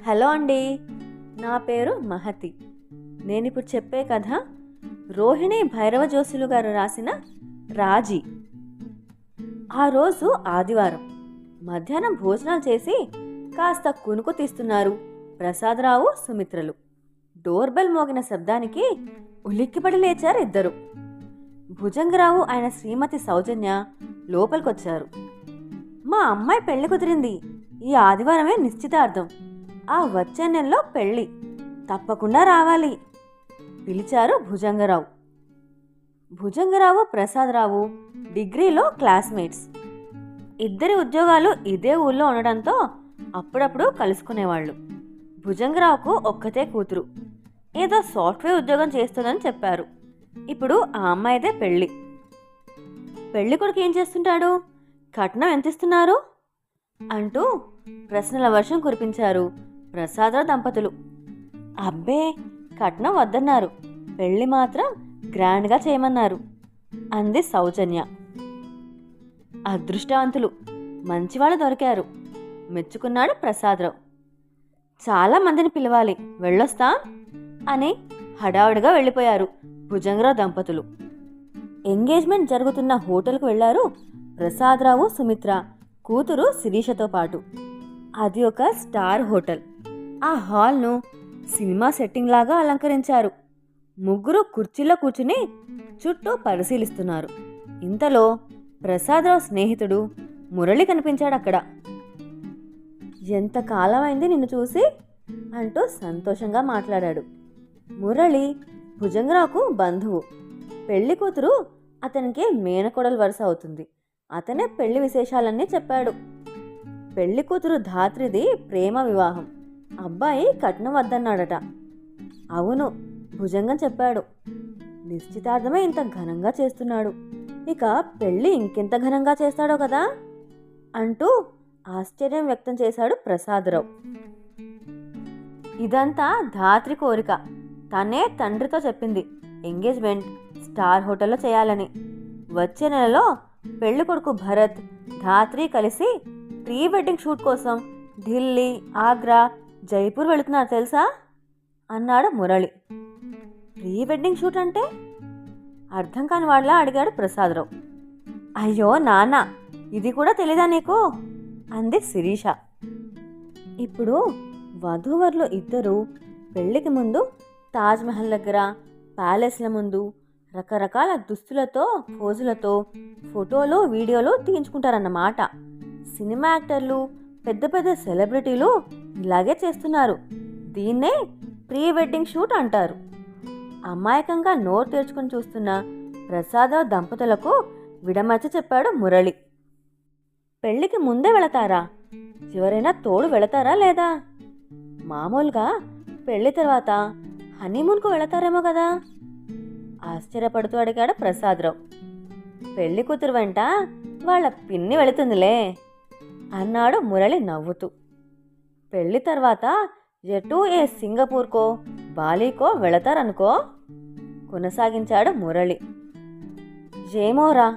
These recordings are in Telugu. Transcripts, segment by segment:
హలో అండి, నా పేరు మహతి. నేనిప్పుడు చెప్పే కథ రోహిణి భైరవ జోషులు గారు రాసిన రాజీ. ఆ రోజు ఆదివారం మధ్యాహ్నం భోజనాలు చేసి కాస్త కునుకు తీస్తున్నారు ప్రసాదరావు, సుమిత్రలు. డోర్ బెల్ మోగిన శబ్దానికి ఉలిక్కిపడి లేచారు ఇద్దరు. భుజంగరావు ఆయన శ్రీమతి సౌజన్య లోపలికొచ్చారు. మా అమ్మాయి పెళ్లి కుదిరింది, ఈ ఆదివారమే నిశ్చితార్థం, ఆ వచ్చే నెలలో పెళ్ళి, తప్పకుండా రావాలి పిలిచారు భుజంగరావు. భుజంగరావు, ప్రసాదరావు డిగ్రీలో క్లాస్మేట్స్. ఇద్దరి ఉద్యోగాలు ఇదే ఊళ్ళో ఉండడంతో అప్పుడప్పుడు కలుసుకునేవాళ్ళు. భుజంగరావుకు ఒక్కతే కూతురు, ఏదో సాఫ్ట్వేర్ ఉద్యోగం చేస్తుందని చెప్పారు. ఇప్పుడు ఆ అమ్మాయిదే పెళ్ళి. పెళ్లి కొడుకు ఏం చేస్తుంటాడు, కట్నం ఎంత ఇస్తున్నారు అంటూ ప్రశ్నల వర్షం కురిపించారు ప్రసాదరావు దంపతులు. అబ్బే, కట్నం వద్దన్నారు, పెళ్లి మాత్రం గ్రాండ్గా చేయమన్నారు అంది సౌజన్య. అదృష్టవంతులు, మంచివాళ్ళు దొరికారు మెచ్చుకున్నాడు ప్రసాదరావు. చాలా మందిని పిలవాలి, వెళ్ళొస్తాం అని హడావుడిగా వెళ్ళిపోయారు భుజంగరావు దంపతులు. ఎంగేజ్మెంట్ జరుగుతున్న హోటల్కు వెళ్లారు ప్రసాదరావు, సుమిత్ర, కూతురు శిరీషతో పాటు. అది ఒక స్టార్ హోటల్. ఆ హాల్ను సినిమా సెట్టింగ్ లాగా అలంకరించారు. ముగ్గురు కుర్చీలో కూర్చుని చుట్టూ పరిశీలిస్తున్నారు. ఇంతలో ప్రసాదరావు స్నేహితుడు మురళి కనిపించాడు అక్కడ. ఎంత కాలమైంది నిన్ను చూసి అంటూ సంతోషంగా మాట్లాడాడు. మురళి భుజంగరావుకు బంధువు. పెళ్లి కూతురు అతనికి మేనకోడలు వరుస అవుతుంది. అతనే పెళ్లి విశేషాలన్నీ చెప్పాడు. పెళ్లి కూతురు ధాత్రిది ప్రేమ వివాహం, అబ్బాయి కట్నం వద్దన్నాడట. అవును, భుజంగం చెప్పాడు. నిశ్చితార్థమే ఇంత ఘనంగా చేస్తున్నాడు, ఇక పెళ్ళి ఇంకెంత ఘనంగా చేస్తాడో కదా అంటూ ఆశ్చర్యం వ్యక్తం చేశాడు ప్రసాదరావు. ఇదంతా ధాత్రి కోరిక. తనే తండ్రితో చెప్పింది ఎంగేజ్మెంట్ స్టార్ హోటల్లో చేయాలని. వచ్చే నెలలో పెళ్లి కొడుకు భరత్, ధాత్రి కలిసి ప్రీ వెడ్డింగ్ షూట్ కోసం ఢిల్లీ, ఆగ్రా, జైపూర్ వెళుతున్నారు తెలుసా అన్నాడు మురళి. ప్రీ వెడ్డింగ్ షూట్ అంటే అర్థం కాని వాళ్ళ అడిగాడు ప్రసాదరావు. అయ్యో నాన్న, ఇది కూడా తెలీదా నీకు అంది శిరీష. ఇప్పుడు వధూవరులు ఇద్దరు పెళ్లికి ముందు తాజ్మహల్ దగ్గర, ప్యాలెస్ల ముందు రకరకాల దుస్తులతో, పోజులతో ఫోటోలు, వీడియోలు తీయించుకుంటారన్నమాట. సినిమా యాక్టర్లు, పెద్ద పెద్ద సెలబ్రిటీలు ఇలాగే చేస్తున్నారు. దీన్నే ప్రీ వెడ్డింగ్ షూట్ అంటారు. అమాయకంగా నోరు తెరుచుకుని చూస్తున్న ప్రసాదరావు దంపతులకు విడమర్చి చెప్పాడు మురళి. పెళ్లికి ముందే వెళతారా? ఎవరైనా తోడు వెళతారా లేదా? మామూలుగా పెళ్లి తర్వాత హనీమూన్కు వెళతారేమో కదా ఆశ్చర్యపడుతూ అడిగాడు ప్రసాదరావు. పెళ్లి కూతురు వెంట వాళ్ళ పిన్ని వెళుతుందిలే అన్నాడు మురళి నవ్వుతూ. పెళ్లి తర్వాత ఎటు ఏ సింగపూర్కో, బాలీకో వెళతారనుకో కొనసాగించాడు మురళి. ఏమోరా,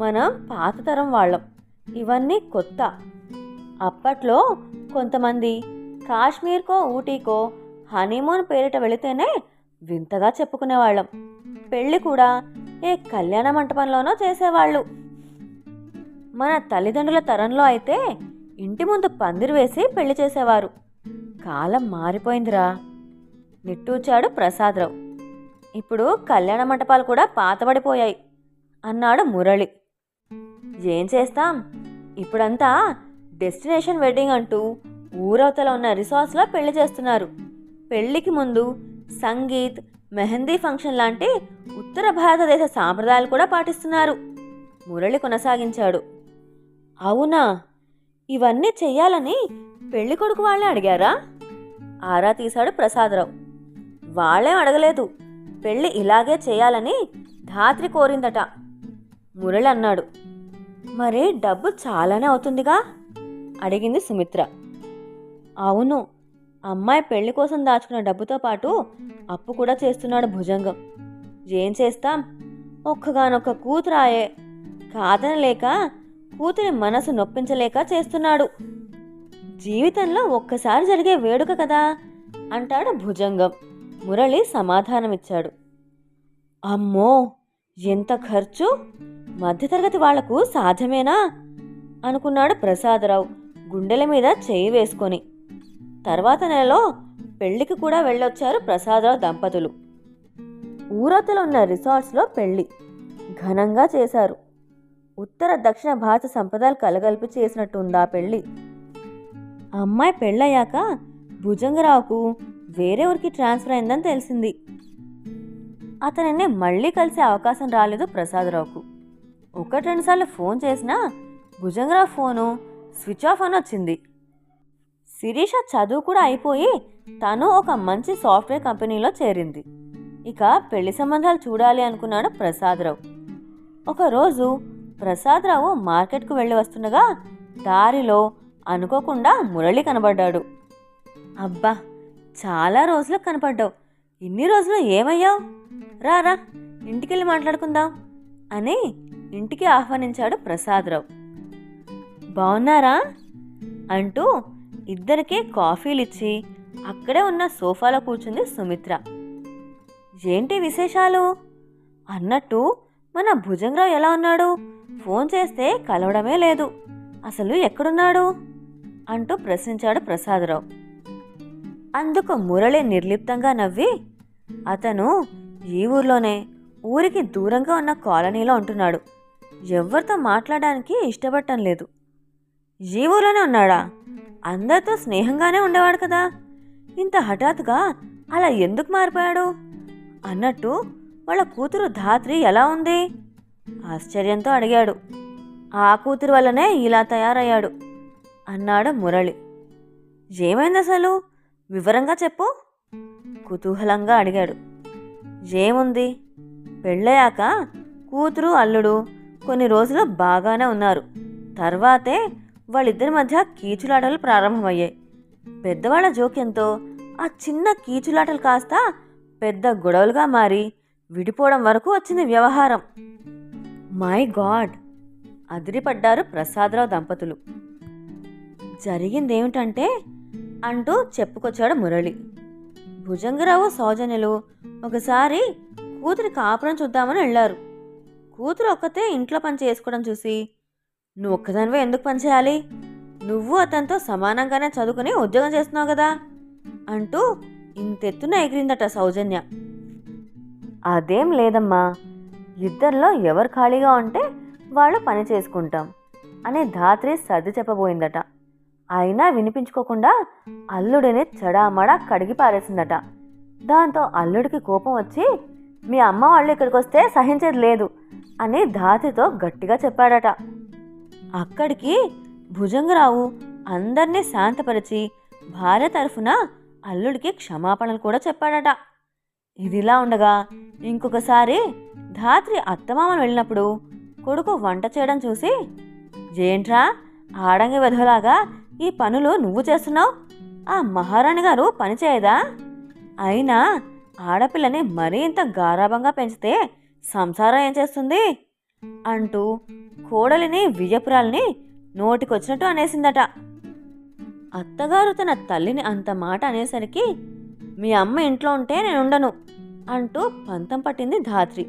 మనం పాత తరం వాళ్ళం, ఇవన్నీ కొత్త. అప్పట్లో కొంతమంది కాశ్మీర్కో, ఊటీకో హనీమూన్ పేరిట వెళితేనే వింతగా చెప్పుకునేవాళ్ళం. పెళ్ళి కూడా ఏ కళ్యాణ మంటపంలోనో చేసేవాళ్ళు. మన తల్లిదండ్రుల తరంలో అయితే ఇంటి ముందు పందిరి వేసి పెళ్లి చేసేవారు. కాలం మారిపోయిందిరా నిట్టూచాడు ప్రసాదరావు. ఇప్పుడు కళ్యాణ మంటపాలు కూడా పాతబడిపోయాయి అన్నాడు మురళి. ఏం చేస్తాం, ఇప్పుడంతా డెస్టినేషన్ వెడ్డింగ్ అంటూ ఊరవతల ఉన్న రిసార్ట్స్లో పెళ్లి చేస్తున్నారు. పెళ్లికి ముందు సంగీత్, మెహందీ ఫంక్షన్ లాంటి ఉత్తర భారతదేశ సాంప్రదాయాలు కూడా పాటిస్తున్నారు మురళి కొనసాగించాడు. అవునా, ఇవన్నీ చెయ్యాలని పెళ్లి కొడుకు వాళ్ళే అడిగారా ఆరా తీశాడు ప్రసాదరావు. వాళ్ళేం అడగలేదు, పెళ్ళి ఇలాగే చేయాలని ధాత్రి కోరిందట మురళి అన్నాడు. మరి డబ్బు చాలానే అవుతుందిగా అడిగింది సుమిత్ర. అవును, అమ్మాయి పెళ్లి కోసం దాచుకున్న డబ్బుతో పాటు అప్పు కూడా చేస్తున్నాడు భుజంగం. ఏం చేస్తాం, ఒక్కగానొక్క కూతురాయే, కాదనలేక కూతురి మనసు నొప్పించలేక చేస్తున్నాడు. జీవితంలో ఒక్కసారి జరిగే వేడుక కదా అంటాడు భుజంగం. మురళి సమాధానమిచ్చాడు. అమ్మో, ఎంత ఖర్చు! మధ్యతరగతి వాళ్లకు సాధ్యమేనా అనుకున్నాడు ప్రసాదరావు గుండెల మీద చేయి వేసుకొని. తర్వాత నెలలో పెళ్లికి కూడా వెళ్ళొచ్చారు ప్రసాదరావు దంపతులు. ఊరవతల ఉన్న రిసార్ట్స్లో పెళ్లి ఘనంగా చేశారు. ఉత్తర దక్షిణ భారత సంప్రదాయాలు కలగలిపి చేసినట్టుందా పెళ్లి. అమ్మాయి పెళ్ళయ్యాక భుజంగరావుకు వేరే ఊరికి ట్రాన్స్ఫర్ అయిందని తెలిసింది. అతనిని మళ్ళీ కలిసే అవకాశం రాలేదు ప్రసాదరావుకు. 1-2 సార్లు ఫోన్ చేసినా భుజంగరావు ఫోను స్విచ్ ఆఫ్ అని వచ్చింది. శిరీష చదువు కూడా అయిపోయి తను ఒక మంచి సాఫ్ట్వేర్ కంపెనీలో చేరింది. ఇక పెళ్లి సంబంధాలు చూడాలి అనుకున్నాడు ప్రసాదరావు. ఒకరోజు ప్రసాదరావు మార్కెట్కు వెళ్ళి వస్తుండగా దారిలో అనుకోకుండా మురళి కనబడ్డాడు. అబ్బా, చాలా రోజులకు కనపడ్డావు. ఇన్ని రోజులు ఏమయ్యావు? రా ఇంటికెళ్ళి మాట్లాడుకుందాం అని ఇంటికి ఆహ్వానించాడు ప్రసాదరావు. బాగున్నారా అంటూ ఇద్దరికీ కాఫీలిచ్చి అక్కడే ఉన్న సోఫాలో కూర్చుంది సుమిత్ర. ఏంటి విశేషాలు అన్నట్టు మన భుజంగరావు ఎలా ఉన్నాడు? ఫోన్ చేస్తే కలవడమే లేదు. అసలు ఎక్కడున్నాడు అంటూ ప్రశ్నించాడు ప్రసాదరావు. అందుకు మురళి నిర్లిప్తంగా నవ్వి, అతను ఈ ఊర్లోనే ఊరికి దూరంగా ఉన్న కాలనీలో ఉంటున్నాడు. ఎవరితో మాట్లాడడానికి ఇష్టపడటం లేదు. ఈ ఊర్లోనే ఉన్నాడా? అందరితో స్నేహంగానే ఉండేవాడు కదా, ఇంత హఠాత్తుగా అలా ఎందుకు మారిపోయాడు అన్నట్టు వాళ్ళ కూతురు ధాత్రి ఎలా ఉంది ఆశ్చర్యంతో అడిగాడు. ఆ కూతురు వల్లనే ఇలా తయారయ్యాడు అన్నాడు మురళి. ఏమైంది అసలు, వివరంగా చెప్పు కుతూహలంగా అడిగాడు. ఏముంది, పెళ్ళయ్యాక కూతురు అల్లుడు కొన్ని రోజులు బాగానే ఉన్నారు. తర్వాతే వాళ్ళిద్దరి మధ్య కీచులాటలు ప్రారంభమయ్యాయి. పెద్దవాళ్ల జోక్యంతో ఆ చిన్న కీచులాటలు కాస్త పెద్ద గొడవలుగా మారి విడిపోవడం వరకు వచ్చింది వ్యవహారం. మై గాడ్, అదిరిపడ్డారు ప్రసాదరావు దంపతులు. జరిగిందేమిటంటే అంటూ చెప్పుకొచ్చాడు మురళి. భుజంగరావు సౌజన్యలు ఒకసారి కూతురి కాపురం చూద్దామని వెళ్ళారు. కూతురు ఒక్కతే ఇంట్లో పని చేసుకోవడం చూసి, నువ్వు ఒక్కదానివే ఎందుకు పని చేయాలి, నువ్వు అతనితో సమానంగానే చదువుకుని ఉద్యోగం చేస్తున్నావు కదా అంటూ ఇంతెత్తున ఎగిరిందట సౌజన్య. అదేం లేదమ్మా, ఇద్దరిలో ఎవరు ఖాళీగా ఉంటే వాళ్ళు పని చేసుకుంటాం అని ధాత్రి సర్ది చెప్పబోయిందట. అయినా వినిపించుకోకుండా అల్లుడిని చెడామడా కడిగి పారేసిందట. దాంతో అల్లుడికి కోపం వచ్చి, మీ అమ్మ వాళ్ళు ఇక్కడికి వస్తే సహించేది లేదు అని ధాత్రితో గట్టిగా చెప్పాడట. అక్కడికి భుజంగరావు అందరినీ శాంతపరిచి భార్య తరఫున అల్లుడికి క్షమాపణలు కూడా చెప్పాడట. ఇదిలా ఉండగా ఇంకొకసారి ధాత్రి అత్తమామను వెళ్ళినప్పుడు కొడుకు వంట చేయడం చూసి, ఏంట్రా ఆడంగి వెధలాగా ఈ పనులు నువ్వు చేస్తున్నావు, ఆ మహారాణి గారు పని చేయదా, అయినా ఆడపిల్లని మరీ ఇంత గారాబంగా పెంచితే సంసారం ఏం చేస్తుంది అంటూ కోడలిని విజయపురాల్ని నోటికొచ్చినట్టు అనేసిందట. అత్తగారు తన తల్లిని అంత మాట అనేసరికి, మీ అమ్మ ఇంట్లో ఉంటే నేనుండను అంటూ పంతం పట్టింది ధాత్రి.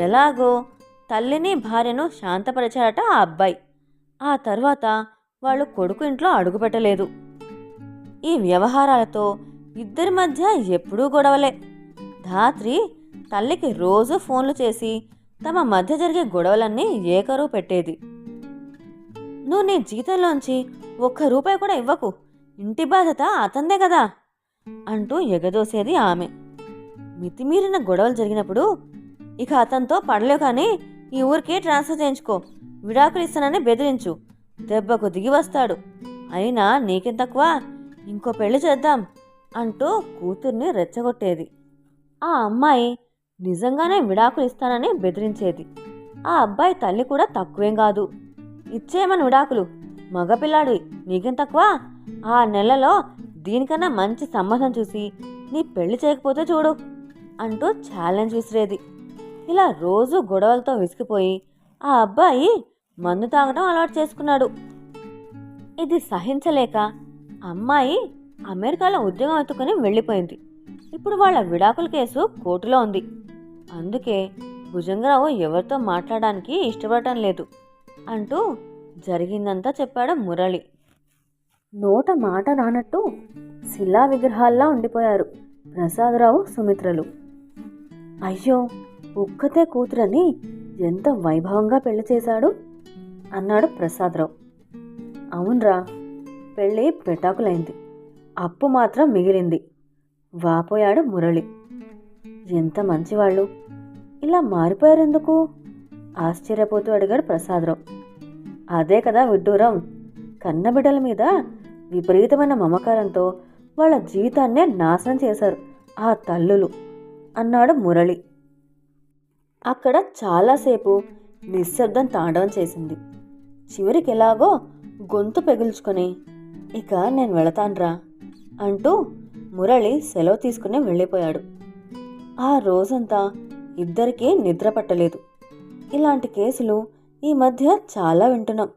ఎలాగో తల్లిని భార్యను శాంతపరిచాడట ఆ అబ్బాయి. ఆ తర్వాత వాళ్ళు కొడుకు ఇంట్లో అడుగుపెట్టలేదు. ఈ వ్యవహారాలతో ఇద్దరి మధ్య ఎప్పుడూ గొడవలే. ధాత్రి తల్లికి రోజు ఫోన్లు చేసి తమ మధ్య జరిగే గొడవలన్నీ ఏకరువు పెట్టేది. నువ్వు నీ జీతంలోంచి ₹1 కూడా ఇవ్వకు, ఇంటి బాధ్యత అతందే కదా అంటూ ఎగదోసేది ఆమె. మితిమీరిన గొడవలు జరిగినప్పుడు, ఇక అతనితో పడలేవు కానీ ఈ ఊరికి ట్రాన్స్ఫర్ చేయించుకో, విడాకులు ఇస్తానని బెదిరించు, దెబ్బకు దిగి వస్తాడు, అయినా నీకేం తక్కువ, ఇంకో పెళ్లి చేద్దాం అంటూ కూతుర్ని రెచ్చగొట్టేది. ఆ అమ్మాయి నిజంగానే విడాకులు ఇస్తానని బెదిరించేది. ఆ అబ్బాయి తల్లి కూడా తక్కువేం కాదు, ఇచ్చేయమని విడాకులు, మగపిల్లాడు, నీకేం తక్కువ, 6 నెలల్లో దీనికన్నా మంచి సంబంధం చూసి నీ పెళ్లి చేయకపోతే చూడు అంటూ ఛాలెంజ్ విసిరేది. ఇలా రోజు గొడవలతో విసిగిపోయి ఆ అబ్బాయి మందు తాగడం అలవాటు చేసుకున్నాడు. ఇది సహించలేక అమ్మాయి అమెరికాలో ఉద్యోగం ఎత్తుకుని వెళ్ళిపోయింది. ఇప్పుడు వాళ్ళ విడాకుల కేసు కోర్టులో ఉంది. అందుకే భుజంగరావు ఎవరితో మాట్లాడడానికి ఇష్టపడటం లేదు అంటూ జరిగిందంతా చెప్పాడు మురళి. నోట మాట రానట్టు శిలా విగ్రహాల్లా ఉండిపోయారు ప్రసాదరావు సుమిత్రలు. అయ్యో, ఒక్కతే కూతురని ఎంత వైభవంగా పెళ్లి చేశాడు అన్నాడు ప్రసాదరావు. అవునరా, పెళ్ళి పెటాకులైంది, అప్పు మాత్రం మిగిలింది వాపోయాడు మురళి. ఎంత మంచివాళ్ళు, ఇలా మారిపోయారెందుకు ఆశ్చర్యపోతూ అడిగాడు ప్రసాదరావు. అదే కదా విడ్డూరం, కన్నబిడ్డల మీద విపరీతమైన మమకారంతో వాళ్ళ జీవితాన్నే నాశనం చేశారు ఆ తల్లులు అన్నాడు మురళి. అక్కడ చాలాసేపు నిశ్శబ్దం తాండవం చేసింది. చివరికి ఎలాగో గొంతు పెగుల్చుకొని, ఇక నేను వెళతాన్రా అంటూ మురళి సెలవు తీసుకుని వెళ్ళిపోయాడు. ఆ రోజంతా ఇద్దరికీ నిద్ర పట్టలేదు. ఇలాంటి కేసులు ఈ మధ్య చాలా వింటున్నాం,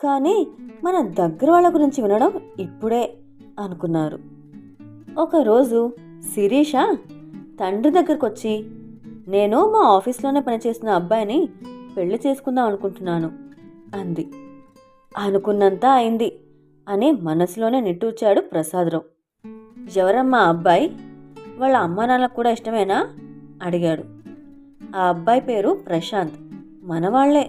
కానీ మన దగ్గర వాళ్ళ గురించి వినడం ఇప్పుడే అనుకున్నారు. ఒకరోజు శిరీష తండ్రి దగ్గరకు వచ్చి, నేను మా ఆఫీస్లోనే పనిచేస్తున్న అబ్బాయిని పెళ్లి చేసుకుందాం అనుకుంటున్నాను అంది. అనుకున్నంత అయింది అని మనసులోనే నిట్టూర్చాడు ప్రసాదరావు. ఎవరమ్మా అబ్బాయి, వాళ్ళ అమ్మా నాన్నలకు కూడా ఇష్టమేనా అడిగాడు. ఆ అబ్బాయి పేరు ప్రశాంత్, మనవాళ్లే.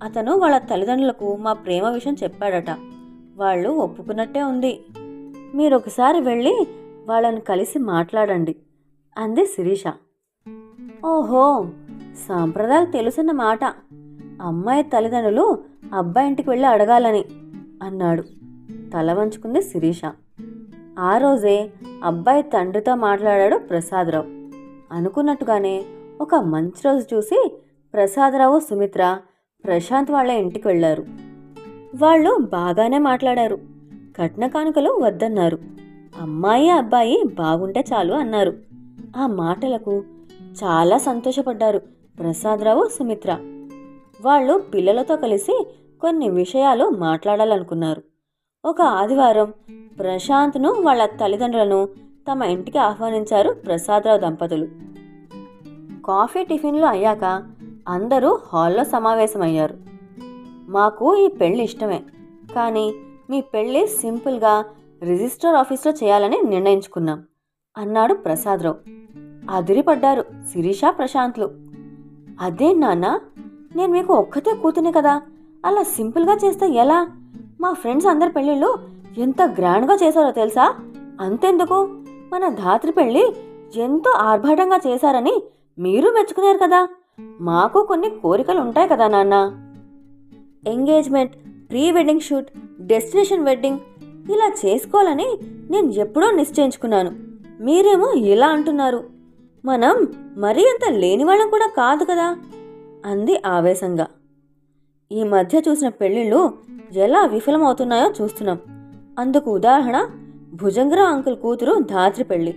అతను వాళ్ళ తల్లిదండ్రులకు మా ప్రేమ విషయం చెప్పాడట. వాళ్ళు ఒప్పుకున్నట్టే ఉంది. మీరొకసారి వెళ్ళి వాళ్ళని కలిసి మాట్లాడండి అంది శిరీష. ఓహో, సాంప్రదాయాలు తెలుసన్న మాట. అమ్మాయి తల్లిదండ్రులు అబ్బాయి ఇంటికి వెళ్ళి అడగాలని అన్నాడు. తల వంచుకుంది శిరీష. ఆ రోజే అబ్బాయి తండ్రితో మాట్లాడాడు ప్రసాదరావు. అనుకున్నట్టుగానే ఒక మంచి రోజు చూసి ప్రసాదరావు సుమిత్ర ప్రశాంత్ వాళ్ళ ఇంటికి వెళ్ళారు. వాళ్ళు బాగానే మాట్లాడారు. కట్న కానుకలు వద్దన్నారు. అమ్మాయి అబ్బాయి బాగుంటే చాలు అన్నారు. ఆ మాటలకు చాలా సంతోషపడ్డారు ప్రసాదరావు సుమిత్ర. వాళ్ళు పిల్లలతో కలిసి కొన్ని విషయాలు మాట్లాడాలనుకున్నారు. ఒక ఆదివారం ప్రశాంత్ను వాళ్ళ తల్లిదండ్రులను తమ ఇంటికి ఆహ్వానించారు ప్రసాదరావు దంపతులు. కాఫీ టిఫిన్లు అయ్యాక అందరూ హాల్లో సమావేశమయ్యారు. మాకు ఈ పెళ్లి ఇష్టమే, కానీ మీ పెళ్లి సింపుల్గా రిజిస్టర్ ఆఫీస్లో చేయాలని నిర్ణయించుకున్నాం అన్నాడు ప్రసాదరావు. అదిరిపడ్డారు శిరీష ప్రశాంత్లు. అదే నాన్న, నేను మీకు ఒక్కతే కూతునే కదా, అలా సింపుల్గా చేస్తే ఎలా? మా ఫ్రెండ్స్ అందరి పెళ్ళిళ్ళు ఎంత గ్రాండ్గా చేశారో తెలుసా? అంతెందుకు, మన ధాత్రి పెళ్ళి ఎంతో ఆర్భాటంగా చేశారని మీరు మెచ్చుకున్నారు కదా. మాకు కొన్ని కోరికలు ఉంటాయి కదా నాన్న. Engagement, pre wedding shoot, destination wedding ఇలా చేసుకోవాలని నేను ఎప్పుడో నిశ్చయించుకున్నాను. మీరేమో ఇలా అంటున్నారు. మనం మరీ అంత లేనివాళ్ళం కూడా కాదు కదా అంది ఆవేశంగా. ఈ మధ్య చూసిన పెళ్ళిళ్ళు ఎలా విఫలమవుతున్నాయో చూస్తున్నాం. అందుకు ఉదాహరణ భుజంగరావు అంకుల్ కూతురు ధాత్రి పెళ్ళి.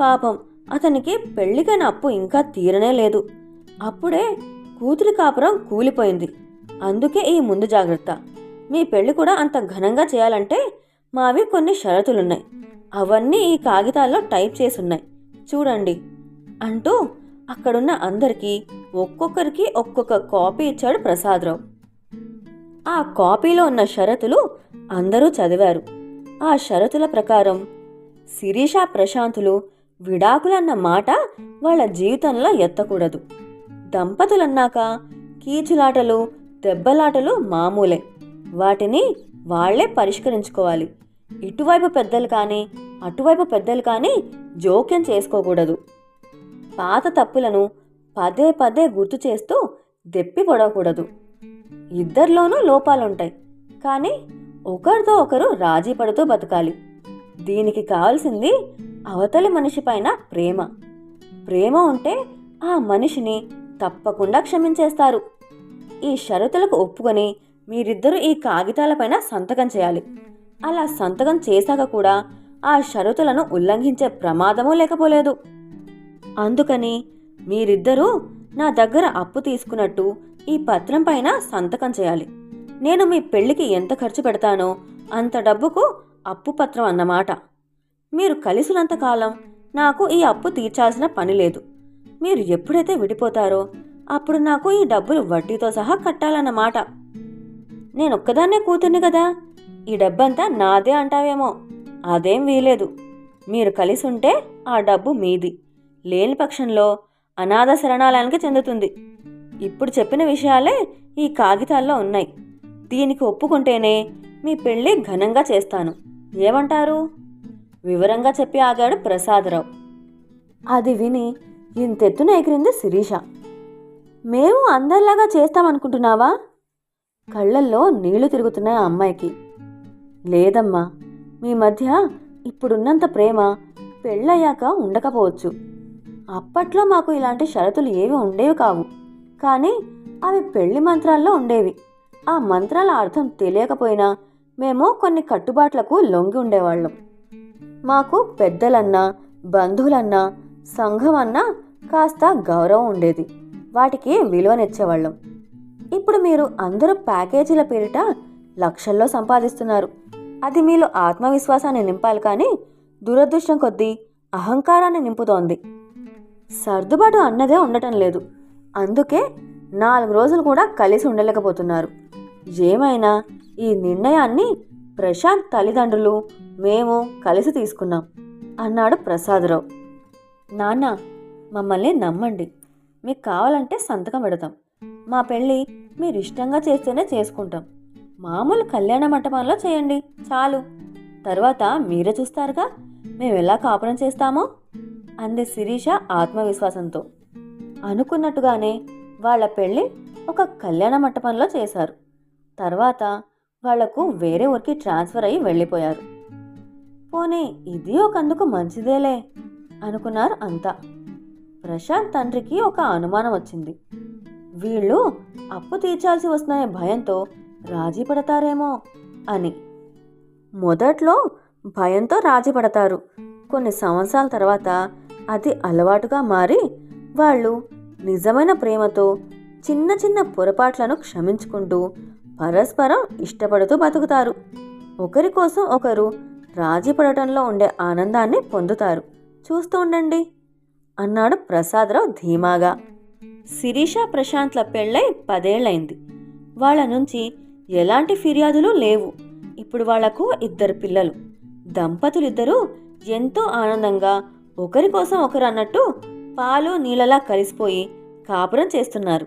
పాపం, అతనికి పెళ్లికైన అప్పు ఇంకా తీరనే లేదు. అప్పుడే కూతురి కాపురం కూలిపోయింది. అందుకే ఈ ముందు జాగ్రత్త. మీ పెళ్లి కూడా అంత ఘనంగా చేయాలంటే మావి కొన్ని షరతులున్నాయి. అవన్నీ ఈ కాగితాల్లో టైప్ చేసున్నాయి, చూడండి అంటూ అక్కడున్న అందరికీ ఒక్కొక్కరికి ఒక్కొక్క కాపీ ఇచ్చాడు ప్రసాదరావు. ఆ కాపీలో ఉన్న షరతులు అందరూ చదివారు. ఆ షరతుల ప్రకారం శిరీష ప్రశాంతులు విడాకులన్న మాట వాళ్ళ జీవితంలో ఎత్తకూడదు. దంపతులన్నాక కీచులాటలు, దెబ్బలాటలు మామూలే. వాటిని వాళ్లే పరిష్కరించుకోవాలి. ఇటువైపు పెద్దలు కానీ అటువైపు పెద్దలు కానీ జోక్యం చేసుకోకూడదు. పాత తప్పులను పదే పదే గుర్తు చేస్తూ దెప్పి పొడవకూడదు. ఇద్దరిలోనూ లోపాలుంటాయి, కానీ ఒకరితో ఒకరు రాజీ పడుతూ బతకాలి. దీనికి కావాల్సింది అవతలి మనిషి పైన ప్రేమ. ప్రేమ ఉంటే ఆ మనిషిని తప్పకుండా క్షమించేస్తారు. ఈ షరతులకు ఒప్పుకొని మీరిద్దరూ ఈ కాగితాలపైన సంతకం చేయాలి. అలా సంతకం చేశాక కూడా ఆ షరతులను ఉల్లంఘించే ప్రమాదమూ లేకపోలేదు. అందుకని మీరిద్దరూ నా దగ్గర అప్పు తీసుకున్నట్టు ఈ పత్రం పైన సంతకం చేయాలి. నేను మీ పెళ్లికి ఎంత ఖర్చు పెడతానో అంత డబ్బుకు అప్పు పత్రం అన్నమాట. మీరు కలిసినంతకాలం నాకు ఈ అప్పు తీర్చాల్సిన పని లేదు. మీరు ఎప్పుడైతే విడిపోతారో అప్పుడు నాకు ఈ డబ్బులు వడ్డీతో సహా కట్టాలన్నమాట. నేనొక్కదాన్నే కూతుర్ని కదా, ఈ డబ్బంతా నాదే అంటావేమో. అదేం వీలేదు. మీరు కలిసి ఉంటే ఆ డబ్బు మీది, లేని పక్షంలో అనాథ శరణాలయానికి చెందుతుంది. ఇప్పుడు చెప్పిన విషయాలే ఈ కాగితాల్లో ఉన్నాయి. దీనికి ఒప్పుకుంటేనే మీ పెళ్ళి ఘనంగా చేస్తాను. ఏమంటారు? వివరంగా చెప్పి ఆగాడు ప్రసాదరావు. అది విని ఇంతెత్తున ఎగిరింది శిరీష. మేము అందరిలాగా చేస్తామనుకుంటున్నావా? కళ్ళల్లో నీళ్లు తిరుగుతున్నాయి ఆ అమ్మాయికి. లేదమ్మా, మీ మధ్య ఇప్పుడున్నంత ప్రేమ పెళ్ళయ్యాక ఉండకపోవచ్చు. అప్పట్లో మాకు ఇలాంటి షరతులు ఏవి ఉండేవి కావు. కానీ అవి పెళ్లి మంత్రాల్లో ఉండేవి. ఆ మంత్రాల అర్థం తెలియకపోయినా మేము కొన్ని కట్టుబాట్లకు లొంగి ఉండేవాళ్ళం. మాకు పెద్దలన్నా, బంధువులన్నా, సంఘం అన్నా కాస్త గౌరవం ఉండేది. వాటికి విలువనిచ్చేవాళ్ళం. ఇప్పుడు మీరు అందరూ ప్యాకేజీల పేరిట లక్షల్లో సంపాదిస్తున్నారు. అది మీలో ఆత్మవిశ్వాసాన్ని నింపాలి, కానీ దురదృష్టం కొద్దీ అహంకారాన్ని నింపుతోంది. సర్దుబాటు అన్నదే ఉండటం లేదు. అందుకే 4 రోజులు కూడా కలిసి ఉండలేకపోతున్నారు. ఏమైనా ఈ నిర్ణయాన్ని ప్రశాంత్ తల్లిదండ్రులు మేము కలిసి తీసుకున్నాం అన్నాడు ప్రసాదరావు. నాన్న, మమ్మల్ని నమ్మండి. మీకు కావాలంటే సంతకం పెడతాం. మా పెళ్ళి మీరు ఇష్టంగా చేస్తేనే చేసుకుంటాం. మామూలు కళ్యాణ మంటపంలో చేయండి చాలు. తర్వాత మీరే చూస్తారుగా మేము ఎలా కాపురం చేస్తామో అంది శిరీష ఆత్మవిశ్వాసంతో. అనుకున్నట్టుగానే వాళ్ళ పెళ్ళి ఒక కళ్యాణ మంటపంలో చేశారు. తర్వాత వాళ్లకు వేరే ఊరికి ట్రాన్స్ఫర్ అయ్యి వెళ్ళిపోయారు. పోనీ ఇది ఒకందుకు మంచిదేలే అనుకున్నారు అంతా. ప్రశాంత్ తండ్రికి ఒక అనుమానం వచ్చింది. వీళ్ళు అప్పు తీర్చాల్సి వస్తుందనే భయంతో రాజీ పడతారేమో అని. మొదట్లో భయంతో రాజీ పడతారు. కొన్ని సంవత్సరాల తర్వాత అది అలవాటుగా మారి వాళ్ళు నిజమైన ప్రేమతో చిన్న చిన్న పొరపాట్లను క్షమించుకుంటూ పరస్పరం ఇష్టపడుతూ బతుకుతారు. ఒకరి కోసం ఒకరు రాజీ పడటంలో ఉండే ఆనందాన్ని పొందుతారు. చూస్తూ ఉండండి అన్నాడు ప్రసాదరావు ధీమాగా. శిరీష ప్రశాంత్ల పెళ్ళై 10 ఏళ్లైంది. వాళ్ళ నుంచి ఎలాంటి ఫిర్యాదులు లేవు. ఇప్పుడు వాళ్లకు 2 పిల్లలు. దంపతులిద్దరూ ఎంతో ఆనందంగా ఒకరి కోసం ఒకరు అన్నట్టు పాలు నీళ్ళలా కలిసిపోయి కాపురం చేస్తున్నారు.